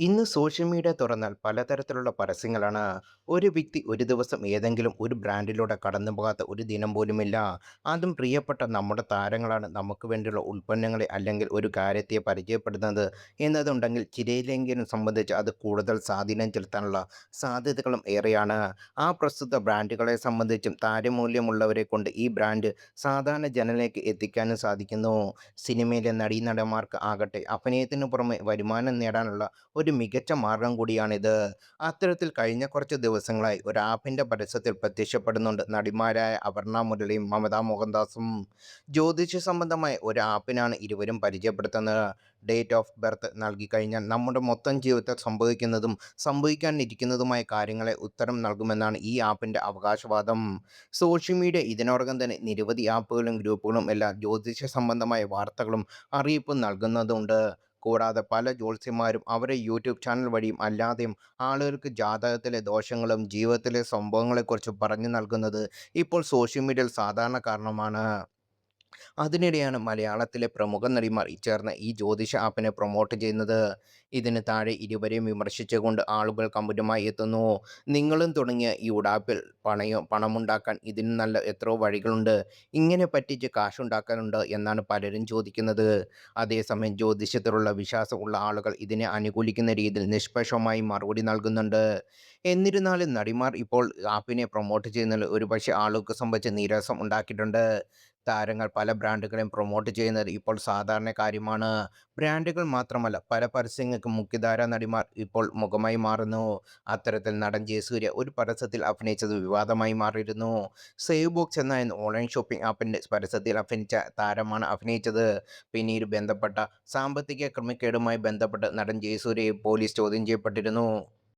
ഇന്ന് social media തുറന്നാൽ പലതരത്തിലുള്ള പരസ്യങ്ങളാണ്. ഒരു വ്യക്തി ഒരു ദിവസം ഏതെങ്കിലും ഒരു ബ്രാൻഡിലൂടെ കടന്നു പോകാത്ത ഒരു ദിനം പോലുമില്ല. അതും പ്രിയപ്പെട്ട നമ്മുടെ താരങ്ങളാണ് നമുക്ക് വേണ്ടിയുള്ള ഉൽപ്പന്നങ്ങളെ അല്ലെങ്കിൽ ഒരു കാര്യത്തെ പരിചയപ്പെടുന്നത് എന്നതുണ്ടെങ്കിൽ ചിലരെങ്കിലും സംബന്ധിച്ച് അത് കൂടുതൽ സ്വാധീനം ചെലുത്താനുള്ള സാധ്യതകളും ഏറെയാണ്. ആ പ്രസ്തുത ബ്രാൻഡുകളെ സംബന്ധിച്ചും താരമൂല്യമുള്ളവരെ കൊണ്ട് ഈ ബ്രാൻഡ് സാധാരണ ജനലേക്ക് എത്തിക്കാനും സാധിക്കുന്നു. സിനിമയിലെ നടീനടന്മാർക്ക് ആകട്ടെ അഭിനയത്തിന് പുറമെ വരുമാനം നേടാനുള്ള ഒരു മികച്ച മാർഗം കൂടിയാണിത്. അത്തരത്തിൽ കഴിഞ്ഞ കുറച്ച് ദിവസങ്ങളായി ഒരു ആപ്പിൻ്റെ പരസ്യത്തിൽ പ്രത്യക്ഷപ്പെടുന്നുണ്ട് നടിമാരായ അപർണ മുരളിയും മമത മോഹൻദാസും. ജ്യോതിഷ സംബന്ധമായ ഒരു ആപ്പിനാണ് ഇരുവരും പരിചയപ്പെടുത്തുന്നത്. ഡേറ്റ് ഓഫ് ബർത്ത് നൽകിക്കഴിഞ്ഞാൽ നമ്മുടെ മൊത്തം ജീവിതത്തിൽ സംഭവിക്കുന്നതും സംഭവിക്കാനിരിക്കുന്നതുമായ കാര്യങ്ങളെ ഉത്തരം നൽകുമെന്നാണ് ഈ ആപ്പിൻ്റെ അവകാശവാദം. സോഷ്യൽ മീഡിയ ഇതിനോടകം തന്നെ നിരവധി ആപ്പുകളും ഗ്രൂപ്പുകളും എല്ലാം ജ്യോതിഷ സംബന്ധമായ വാർത്തകളും അറിയിപ്പും നൽകുന്നതുണ്ട്. കൂടാതെ പല ജ്യോത്സ്യന്മാരും അവരുടെ യൂട്യൂബ് ചാനൽ വഴിയും അല്ലാതെയും ആളുകൾക്ക് ജാതകത്തിലെ ദോഷങ്ങളും ജീവിതത്തിലെ സംഭവങ്ങളെക്കുറിച്ചും പറഞ്ഞു നൽകുന്നത് ഇപ്പോൾ സോഷ്യൽ മീഡിയയിൽ സാധാരണ കാരണമാണ്. അതിനിടെയാണ് മലയാളത്തിലെ പ്രമുഖ നടിമാർ ചേർന്ന് ഈ ജ്യോതിഷ ആപ്പിനെ പ്രൊമോട്ട് ചെയ്യുന്നത്. ഇതിന് താഴെ ഇരുവരെയും വിമർശിച്ചുകൊണ്ട് ആളുകൾ കമന്റുമായി എത്തുന്നു. നിങ്ങളും തുടങ്ങിയ ഈ ഉടാപ്പിൽ പണമുണ്ടാക്കാൻ ഇതിന് നല്ല എത്രയോ വഴികളുണ്ട്. ഇങ്ങനെ പറ്റിച്ച് കാശുണ്ടാക്കാനുണ്ട് എന്നാണ് പലരും ചോദിക്കുന്നത്. അതേസമയം ജ്യോതിഷത്തിലുള്ള വിശ്വാസം ഉള്ള ആളുകൾ ഇതിനെ അനുകൂലിക്കുന്ന രീതിയിൽ നിഷ്പക്ഷമായി മറുപടി നൽകുന്നുണ്ട്. എന്നിരുന്നാലും നടിമാർ ഇപ്പോൾ ആപ്പിനെ പ്രൊമോട്ട് ചെയ്യുന്നതിൽ ഒരുപക്ഷെ ആളുകൾക്ക് സംബന്ധിച്ച് നിരാശ ഉണ്ടാക്കിയിട്ടുണ്ട്. താരങ്ങൾ പല ബ്രാൻഡുകളെയും പ്രൊമോട്ട് ചെയ്യുന്നത് ഇപ്പോൾ സാധാരണ കാര്യമാണ്. ബ്രാൻഡുകൾ മാത്രമല്ല പല പരസ്യങ്ങൾക്കും മുഖ്യധാരാ നടിമാർ ഇപ്പോൾ മുഖമായി മാറുന്നു. അത്തരത്തിൽ നടൻ ജയസൂര്യ ഒരു പരസ്യത്തിൽ അഭിനയിച്ചത് വിവാദമായി മാറിയിരുന്നു. സേവ് ബോക്സ് എന്ന ഓൺലൈൻ ഷോപ്പിംഗ് ആപ്പിൻ്റെ പരസ്യത്തിൽ അഭിനയിച്ച താരമാണ് അഭിനയിച്ചത്. പിന്നീട് ബന്ധപ്പെട്ട സാമ്പത്തിക ക്രമക്കേടുമായി ബന്ധപ്പെട്ട് നടൻ ജയസൂര്യയെ പോലീസ് ചോദ്യം ചെയ്യപ്പെട്ടിരുന്നു.